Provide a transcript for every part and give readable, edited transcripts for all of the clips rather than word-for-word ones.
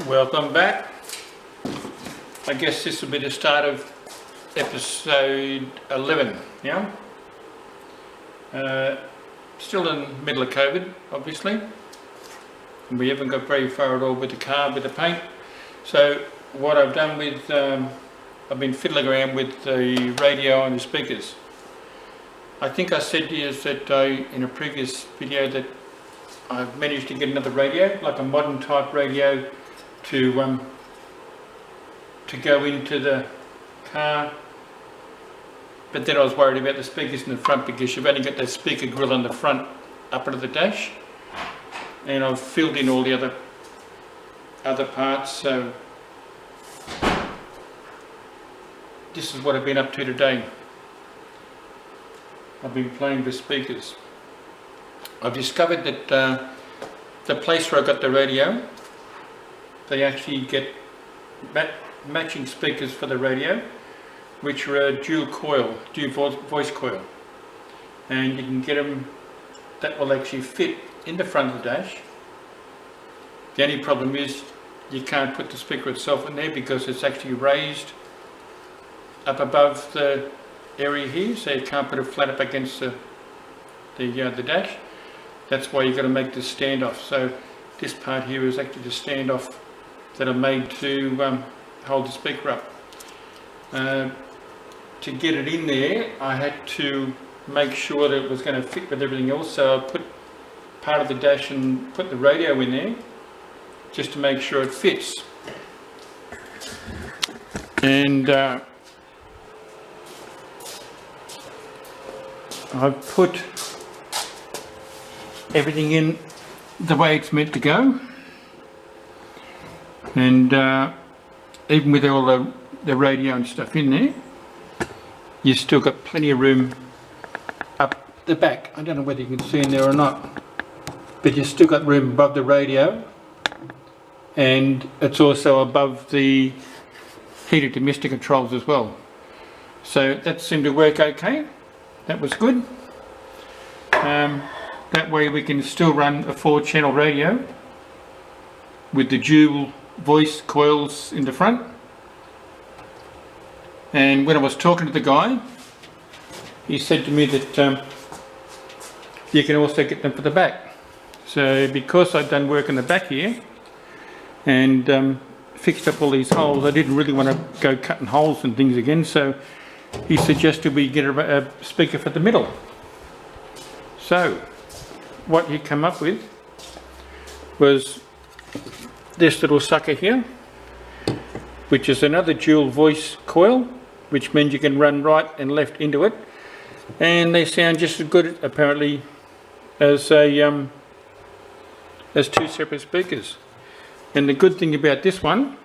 Welcome back. I guess this will be the start of episode 11, yeah? Still in the middle of COVID, obviously. And we haven't got very far at all with the car, with the paint. So what I've done with, I've been fiddling around with the radio and the speakers. I think I said to you that in a previous video that I've managed to get another radio, like a modern type radio, to go into the car, but then I was worried about the speakers in the front because you've only got that speaker grill on the front up into the dash, and I've filled in all the other parts. So this is what I've been up to today. I've been playing with speakers. I've discovered that the place where I got the radio, they actually get matching speakers for the radio, which are a dual voice coil, and you can get them that will actually fit in the front of the dash. The only problem is you can't put the speaker itself in there because it's actually raised up above the area here, so you can't put it flat up against the dash. That's why you've got to make this standoff. So this part here is actually the standoff that are made to hold the speaker up. To get it in there, I had to make sure that it was going to fit with everything else, so I put part of the dash and put the radio in there just to make sure it fits. And I've put everything in the way it's meant to go, and even with all the radio and stuff in there, you've still got plenty of room up the back. I don't know whether you can see in there or not, but you've still got room above the radio, and it's also above the heated demister controls as well. So that seemed to work okay. That was good. That way we can still run a 4-channel radio with the dual voice coils in the front. And when I was talking to the guy, he said to me that you can also get them for the back. So because I'd done work in the back here and fixed up all these holes, I didn't really want to go cutting holes and things again, so he suggested we get a speaker for the middle. So what he came up with was this little sucker here, which is another dual voice coil, which means you can run right and left into it, and they sound just as good apparently as two separate speakers. And the good thing about this one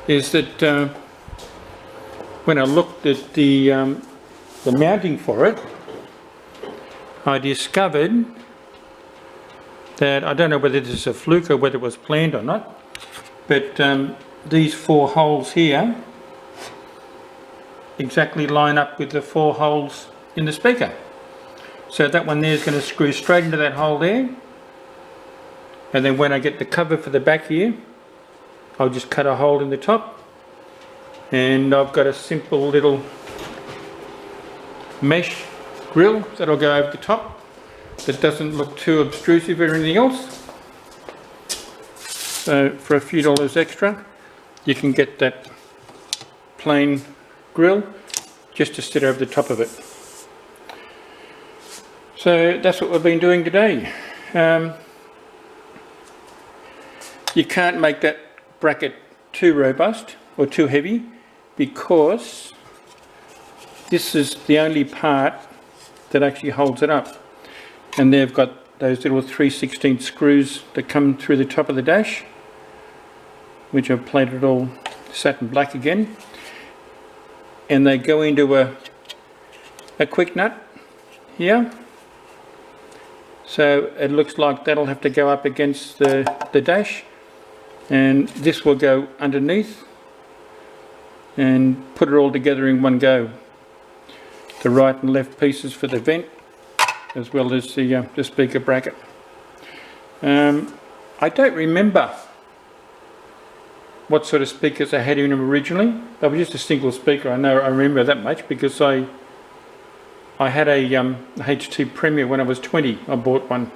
is that when I looked at the mounting for it, I discovered that, I don't know whether this is a fluke or whether it was planned or not, but these 4 holes here exactly line up with the 4 holes in the speaker. So that one there is going to screw straight into that hole there, and then when I get the cover for the back here, I'll just cut a hole in the top, and I've got a simple little mesh grill that'll go over the top that doesn't look too obtrusive or anything else. So for a few dollars extra you can get that plain grill just to sit over the top of it. So that's what we've been doing today. You can't make that bracket too robust or too heavy because this is the only part that actually holds it up, and they've got those little 3/16 screws that come through the top of the dash, which I've plated all satin black again, and they go into a quick nut here, so it looks like that'll have to go up against the dash, and this will go underneath and put it all together in one go. The right and left pieces for the vent, as well as the speaker bracket. I don't remember what sort of speakers I had in them originally. They were just a single speaker. I remember that much because I had a HT Premier when I was 20. I bought one,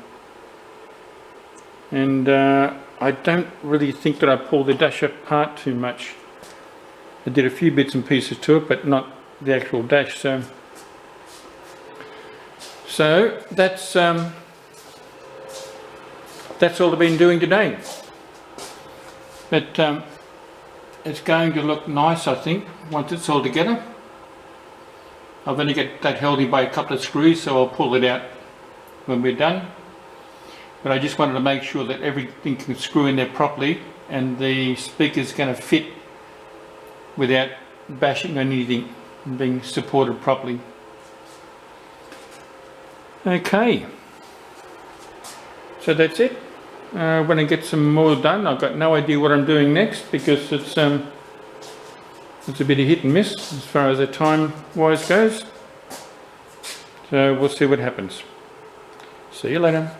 and I don't really think that I pulled the dash apart too much. I did a few bits and pieces to it, but not the actual dash. So that's all I've been doing today. But it's going to look nice, I think, once it's all together. I've only got that held in by a couple of screws, so I'll pull it out when we're done. But I just wanted to make sure that everything can screw in there properly and the speaker's going to fit without bashing on anything and being supported properly. Okay, so that's it. When I get some more done, I've got no idea what I'm doing next because it's a bit of hit and miss as far as the time wise goes. So we'll see what happens. See you later.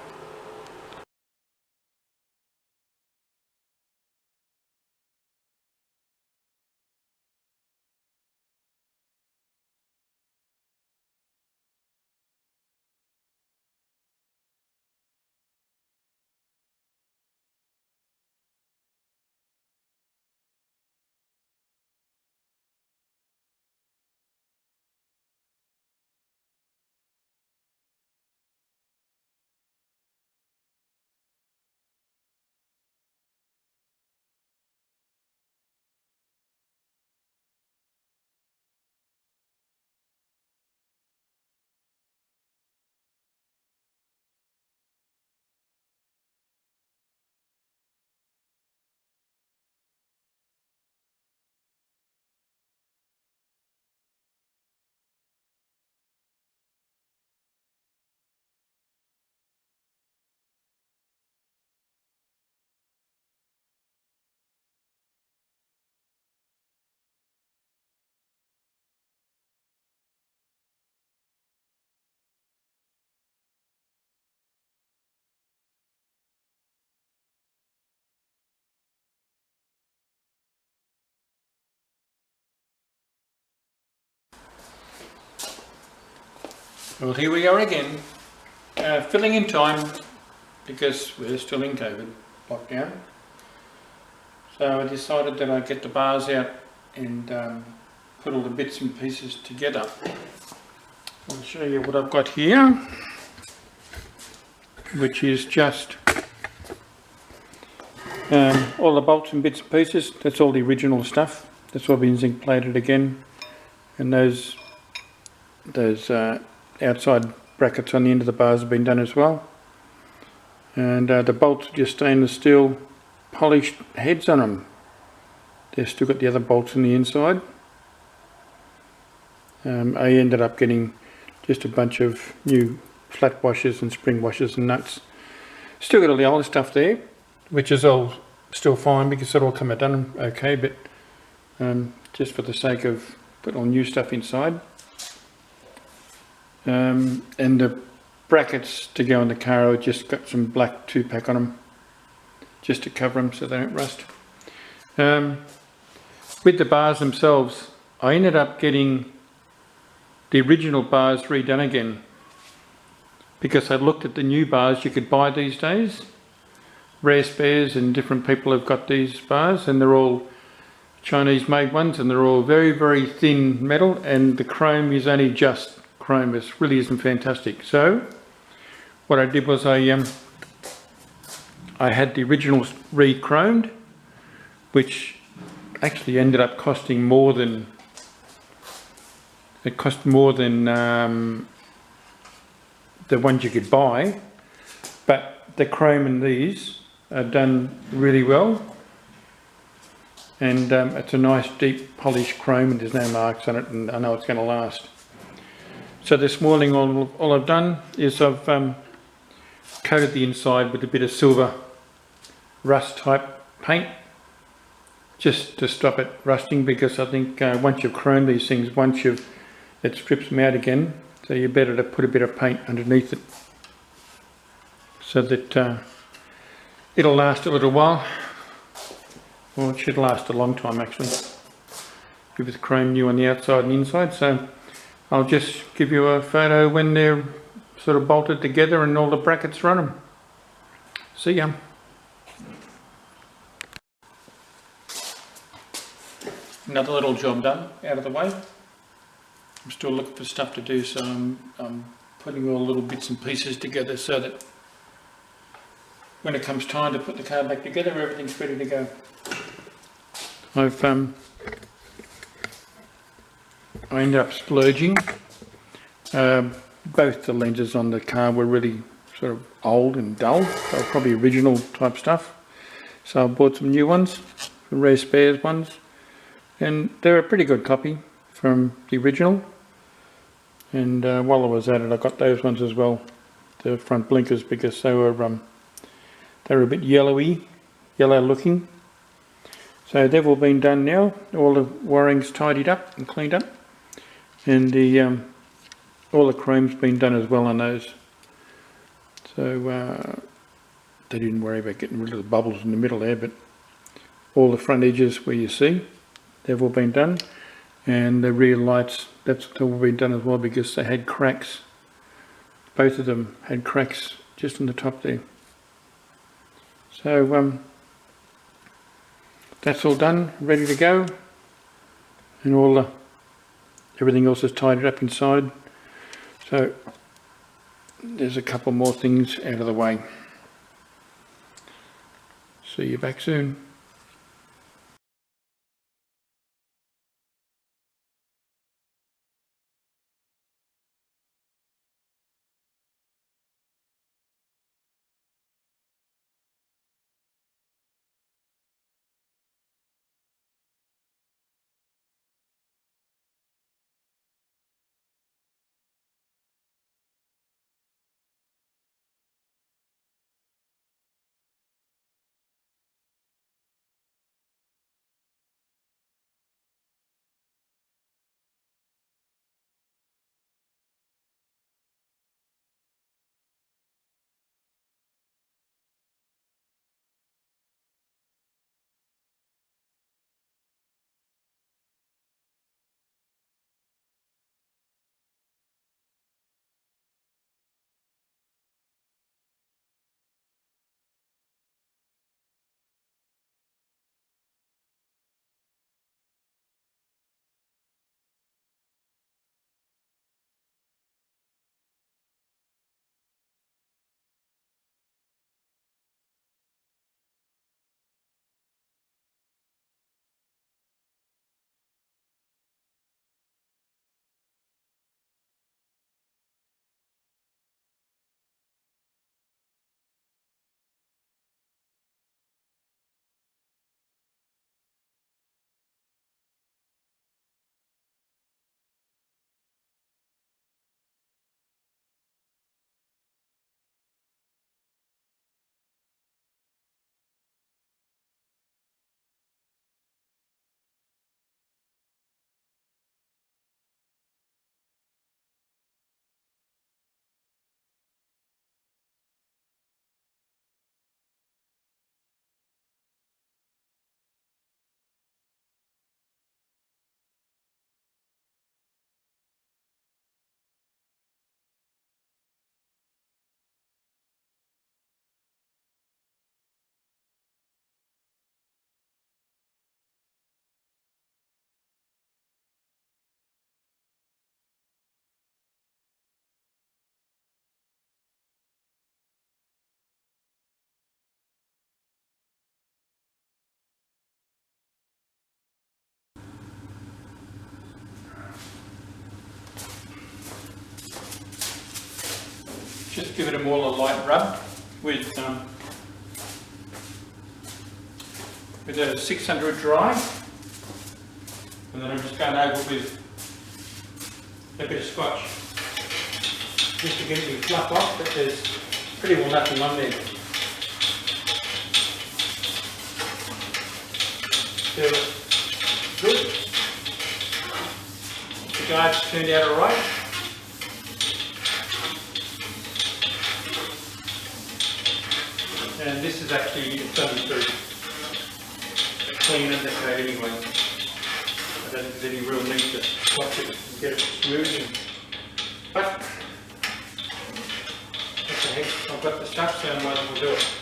Well, here we are again, filling in time because we're still in COVID lockdown. So I decided that I'd get the bars out and put all the bits and pieces together. I'll show you what I've got here, which is just all the bolts and bits and pieces. That's all the original stuff. That's all been zinc plated again, and those outside brackets on the end of the bars have been done as well. And the bolts are just stainless steel polished heads on them. They've still got the other bolts on the inside. I ended up getting just a bunch of new flat washers and spring washers and nuts. Still got all the older stuff there, which is all still fine because it all come done okay, but just for the sake of putting all new stuff inside. And the brackets to go in the car, I just got some black 2-pack on them just to cover them so they don't rust. With the bars themselves, I ended up getting the original bars redone again because I looked at the new bars you could buy these days. Rare Spares and different people have got these bars, and they're all Chinese made ones, and they're all very, very thin metal, and the chrome is only just chrome. It really isn't fantastic. So what I did was I had the originals re-chromed, which actually ended up costing more than the ones you could buy, but the chrome in these are done really well, and it's a nice deep polished chrome and there's no marks on it, and I know it's going to last. So this morning all I've done is I've coated the inside with a bit of silver rust type paint just to stop it rusting, because I think once you've chromed these things, it strips them out again, so you're better to put a bit of paint underneath it so that it'll last a little while. Well, it should last a long time actually, with chrome new on the outside and inside. So I'll just give you a photo when they're sort of bolted together and all the brackets run them. See ya. Another little job done, out of the way. I'm still looking for stuff to do, so I'm putting all the little bits and pieces together so that when it comes time to put the car back together, everything's ready to go. I ended up splurging. Both the lenses on the car were really sort of old and dull. They were probably original type stuff. So I bought some new ones, some rare spares ones, and they're a pretty good copy from the original. And while I was at it, I got those ones as well, the front blinkers, because they were a bit yellow looking. So they've all been done now. All the wiring's tidied up and cleaned up, and all the chrome's been done as well on those. So they didn't worry about getting rid of the bubbles in the middle there, but all the front edges where you see, they've all been done. And the rear lights, that's all been done as well, because they had cracks. Both of them had cracks just on the top there. So that's all done, ready to go, and everything else is tidied up inside. So there's a couple more things out of the way. See you back soon. Just giving them all a light rub with a 600 dry, and then I'm just going over with a bit of scotch just to get the fluff off, but there's pretty well nothing on there. So good. The guards turned out alright. And this is actually, it's only very clean undercoat anyway. I don't think there's any real need to wash it and get it smooth. But, what the heck, I've got the stuff, so I might as well do it.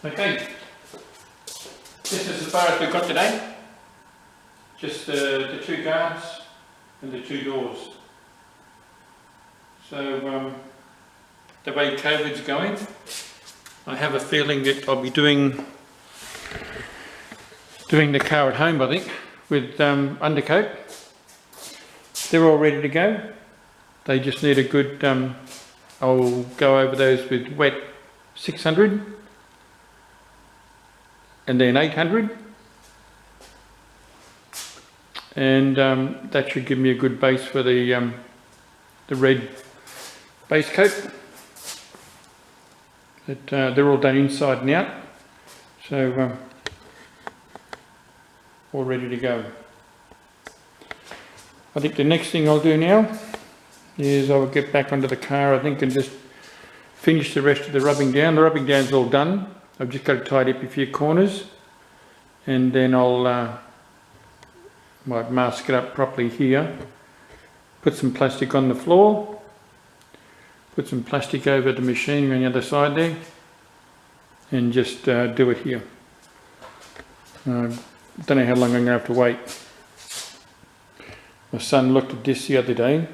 Okay, this is as far as we've got today. Just the two guards and the two doors. So the way COVID's going, I have a feeling that I'll be doing the car at home, I think, with Undercoat. They're all ready to go. They just need a good, I'll go over those with wet 600 and then 800, and that should give me a good base for the red base coat. But they're all done inside and out, so all ready to go. I think the next thing I'll do now is I'll get back onto the car, I think, and just finish the rest of the rubbing down. The rubbing down's all done. I've just got to tidy up a few corners, and then I'll might mask it up properly here. Put some plastic on the floor, put some plastic over the machine on the other side there, and just do it here. Don't know how long I'm going to have to wait. My son looked at this the other day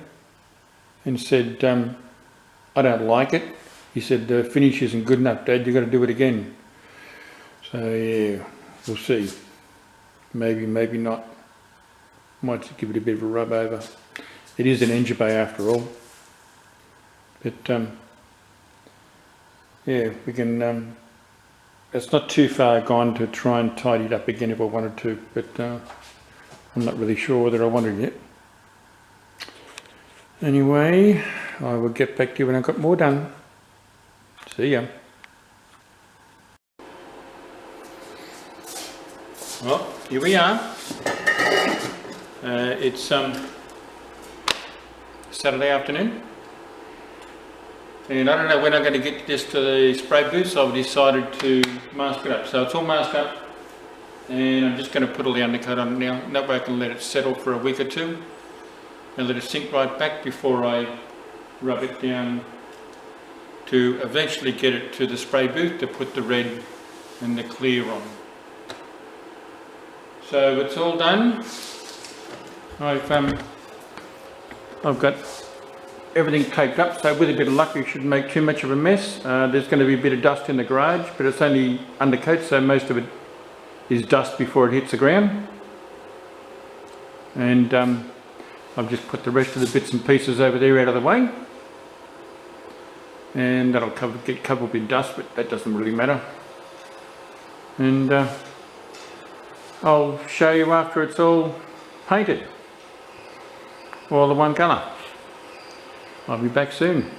and said, I don't like it. He said, the finish isn't good enough, Dad, you've got to do it again. So yeah, we'll see. Maybe, maybe not. Might just give it a bit of a rub over. It is an engine bay after all. But yeah, we can, it's not too far gone to try and tidy it up again if I wanted to, but I'm not really sure whether I want it yet. Anyway, I will get back to you when I've got more done. See ya. Well, here we are. It's Saturday afternoon, and I don't know when I'm going to get this to the spray booth, so I've decided to mask it up. So it's all masked up, and I'm just going to put all the undercoat on it now. That way I can let it settle for a week or two and let it sink right back before I rub it down to eventually get it to the spray booth to put the red and the clear on. So it's all done. I've got everything taped up, so with a bit of luck we shouldn't make too much of a mess. There's going to be a bit of dust in the garage, but it's only undercoat, so most of it is dust before it hits the ground. And I've just put the rest of the bits and pieces over there out of the way, and that'll get covered with dust, but that doesn't really matter. And I'll show you after it's all painted, all the one colour. I'll be back soon.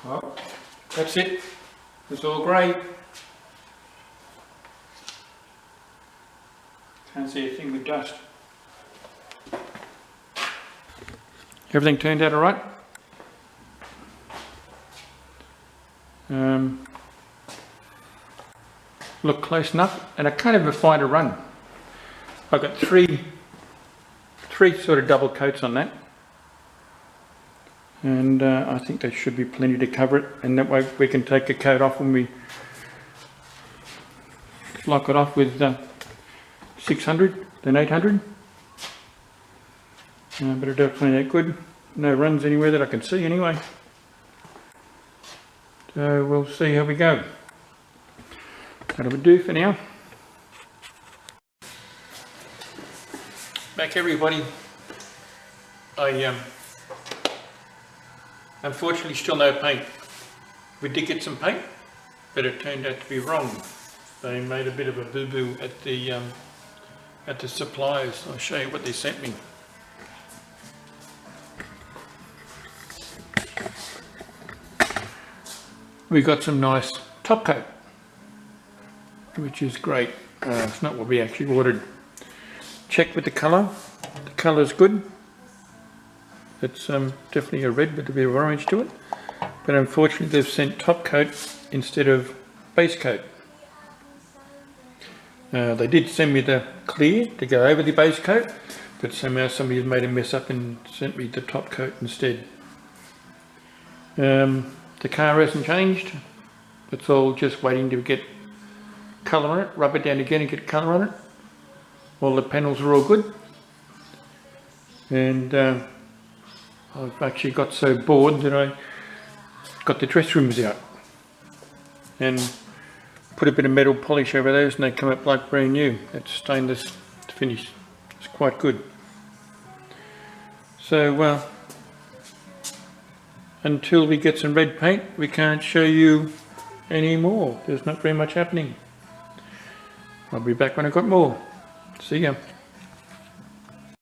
Well, that's it. It's all grey. Can't see a thing with dust. Everything turned out alright. Look close enough, and I can't even find a run. I've got three sort of double coats on that, and I think there should be plenty to cover it, and that way we can take a coat off when we lock it off with 600, then 800. But it'll definitely look good. No runs anywhere that I can see anyway. So we'll see how we go. That'll do for now. Back everybody. I unfortunately still no paint. We did get some paint, but it turned out to be wrong. They made a bit of a boo-boo at the suppliers. I'll show you what they sent me. We got some nice top coat, which is great. It's not what we actually ordered. Check with the colour. The colour's good. It's definitely a red with a bit of orange to it. But unfortunately they've sent top coat instead of base coat. They did send me the clear to go over the base coat, but somehow somebody's made a mess up and sent me the top coat instead. The car hasn't changed. It's all just waiting to get colour on it, rub it down again and get colour on it. all the panels are all good, and I've actually got so bored that I got the dress rooms out and put a bit of metal polish over those, and they come up like brand new. It's stainless finish. It's quite good. So until we get some red paint, we can't show you any more. There's not very much happening. I'll be back when I've got more. See ya.